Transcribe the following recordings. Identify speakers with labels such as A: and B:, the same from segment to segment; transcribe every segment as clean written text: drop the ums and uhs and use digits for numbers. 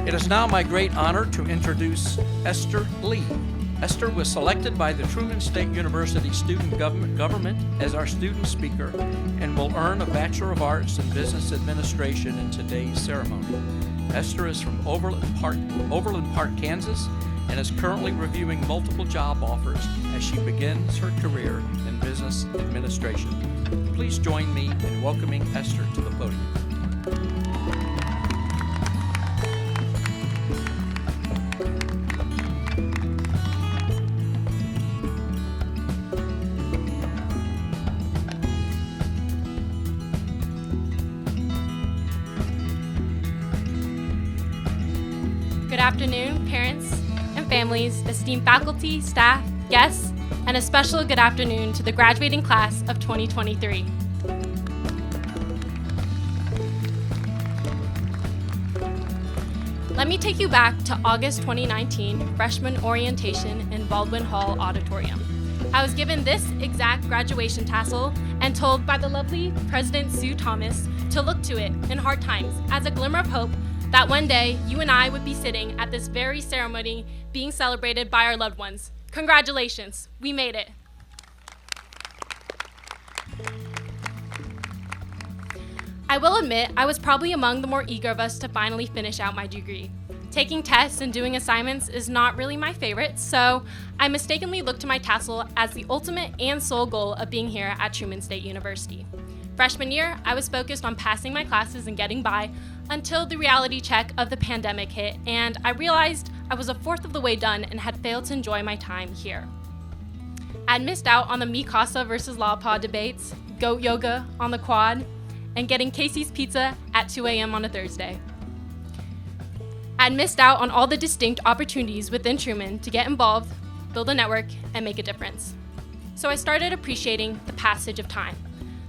A: It is now my great honor to introduce Esther Lee. Esther was selected by the Truman State University Student Government as our student speaker and will earn a Bachelor of Arts in Business Administration in today's ceremony. Esther is from Overland Park, Kansas, and is currently reviewing multiple job offers as she begins her career in business administration. Please join me in welcoming Esther to the podium.
B: Good afternoon, parents and families, esteemed faculty, staff, guests, and a special good afternoon to the graduating class of 2023. Let me take you back to August 2019, freshman orientation in Baldwin Hall Auditorium. I was given this exact graduation tassel and told by the lovely President Sue Thomas to look to it in hard times as a glimmer of hope that one day you and I would be sitting at this very ceremony being celebrated by our loved ones. Congratulations, we made it. I will admit I was probably among the more eager of us to finally finish out my degree. Taking tests and doing assignments is not really my favorite, so I mistakenly looked to my tassel as the ultimate and sole goal of being here at Truman State University. Freshman year, I was focused on passing my classes and getting by until the reality check of the pandemic hit, and I realized I was a fourth of the way done and had failed to enjoy my time here. I'd missed out on the Mikasa versus La Pod debates, goat yoga on the quad, and getting Casey's Pizza at 2 a.m. on a Thursday. I'd missed out on all the distinct opportunities within Truman to get involved, build a network, and make a difference. So I started appreciating the passage of time.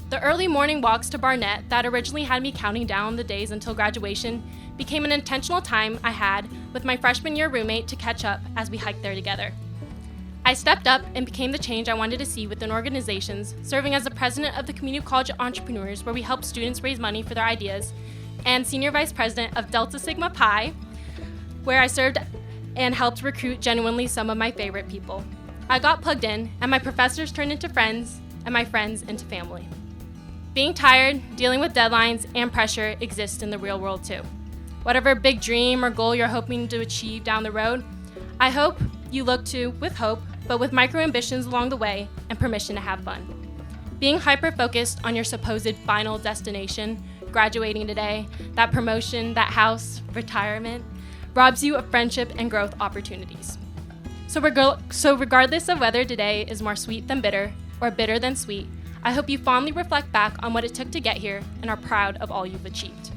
B: The early morning walks to Barnett that originally had me counting down the days until graduation became an intentional time I had with my freshman year roommate to catch up as we hiked there together. I stepped up and became the change I wanted to see within organizations, serving as the president of the Community College Entrepreneurs, where we help students raise money for their ideas, and senior vice president of Delta Sigma Pi, where I served and helped recruit genuinely some of my favorite people. I got plugged in, and my professors turned into friends, and my friends into family. Being tired, dealing with deadlines, and pressure exists in the real world too. Whatever big dream or goal you're hoping to achieve down the road, I hope you look to with hope, but with micro ambitions along the way and permission to have fun. Being hyper-focused on your supposed final destination, graduating today, that promotion, that house, retirement, robs you of friendship and growth opportunities. So regardless of whether today is more sweet than bitter or bitter than sweet, I hope you fondly reflect back on what it took to get here and are proud of all you've achieved.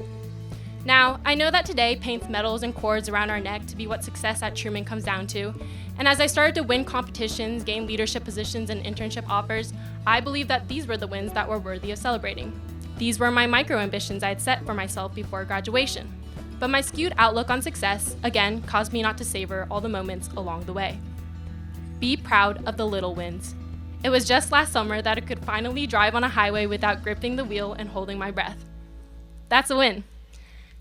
B: Now, I know that today paints medals and cords around our neck to be what success at Truman comes down to, and as I started to win competitions, gain leadership positions and internship offers, I believe that these were the wins that were worthy of celebrating. These were my micro ambitions I had set for myself before graduation. But my skewed outlook on success, again, caused me not to savor all the moments along the way. Be proud of the little wins. It was just last summer that I could finally drive on a highway without gripping the wheel and holding my breath. That's a win.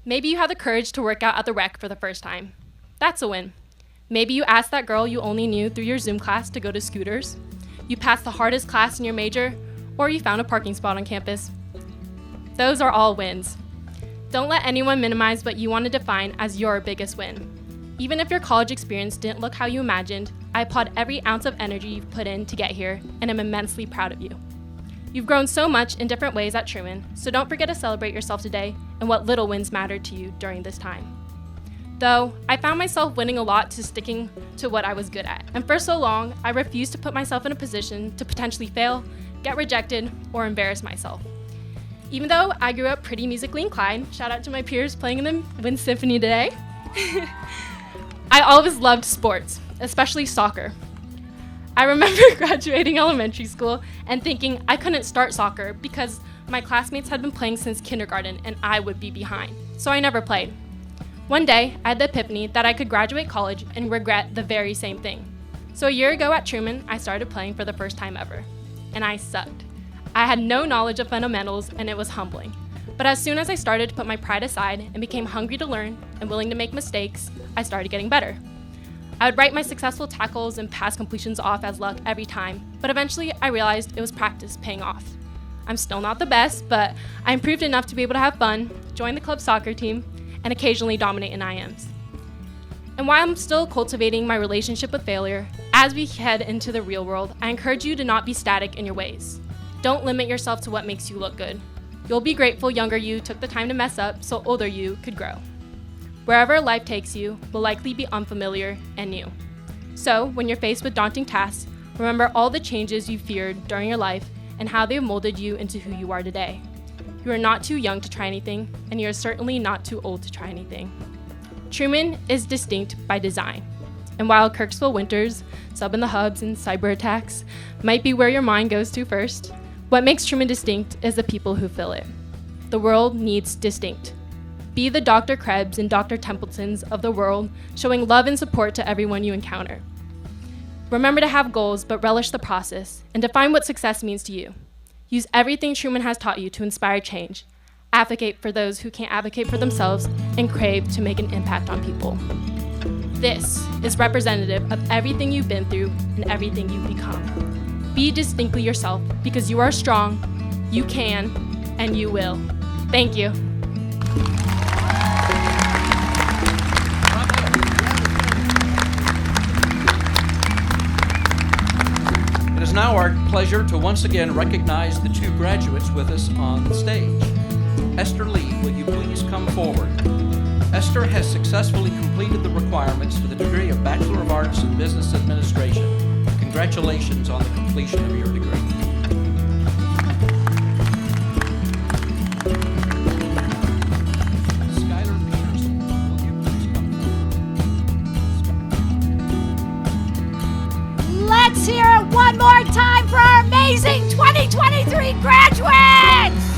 B: Maybe you have the courage to work out at the rec for the first time. That's a win. Maybe you asked that girl you only knew through your Zoom class to go to Scooters. You passed the hardest class in your major, or you found a parking spot on campus. Those are all wins. Don't let anyone minimize what you want to define as your biggest win. Even if your college experience didn't look how you imagined, I applaud every ounce of energy you've put in to get here, and am immensely proud of you. You've grown so much in different ways at Truman, so don't forget to celebrate yourself today and what little wins mattered to you during this time. Though, I found myself winning a lot to sticking to what I was good at, and for so long, I refused to put myself in a position to potentially fail, get rejected, or embarrass myself. Even though I grew up pretty musically inclined, shout out to my peers playing in the Wind Symphony today, I always loved sports, especially soccer. I remember graduating elementary school and thinking I couldn't start soccer because my classmates had been playing since kindergarten and I would be behind, so I never played. One day, I had the epiphany that I could graduate college and regret the very same thing. So a year ago at Truman, I started playing for the first time ever, and I sucked. I had no knowledge of fundamentals and it was humbling. But as soon as I started to put my pride aside and became hungry to learn and willing to make mistakes, I started getting better. I would write my successful tackles and pass completions off as luck every time, but eventually I realized it was practice paying off. I'm still not the best, but I improved enough to be able to have fun, join the club soccer team, and occasionally dominate in IMs. And while I'm still cultivating my relationship with failure, as we head into the real world, I encourage you to not be static in your ways. Don't limit yourself to what makes you look good. You'll be grateful younger you took the time to mess up so older you could grow. Wherever life takes you will likely be unfamiliar and new. So, when you're faced with daunting tasks, remember all the changes you feared during your life and how they've molded you into who you are today. You are not too young to try anything, and you're certainly not too old to try anything. Truman is distinct by design. And while Kirksville winters, sub in the hubs, and cyber attacks might be where your mind goes to first, what makes Truman distinct is the people who fill it. The world needs distinct. Be the Dr. Krebs and Dr. Templetons of the world, showing love and support to everyone you encounter. Remember to have goals, but relish the process, and define what success means to you. Use everything Truman has taught you to inspire change. Advocate for those who can't advocate for themselves, and crave to make an impact on people. This is representative of everything you've been through and everything you've become. Be distinctly yourself, because you are strong, you can, and you will. Thank you.
A: It is now our pleasure to once again recognize the two graduates with us on the stage. Esther Lee, will you please come forward? Esther has successfully completed the requirements for the degree of Bachelor of Arts in Business Administration. Congratulations on the completion of your degree.
C: Let's hear it one more time for our amazing 2023 graduates!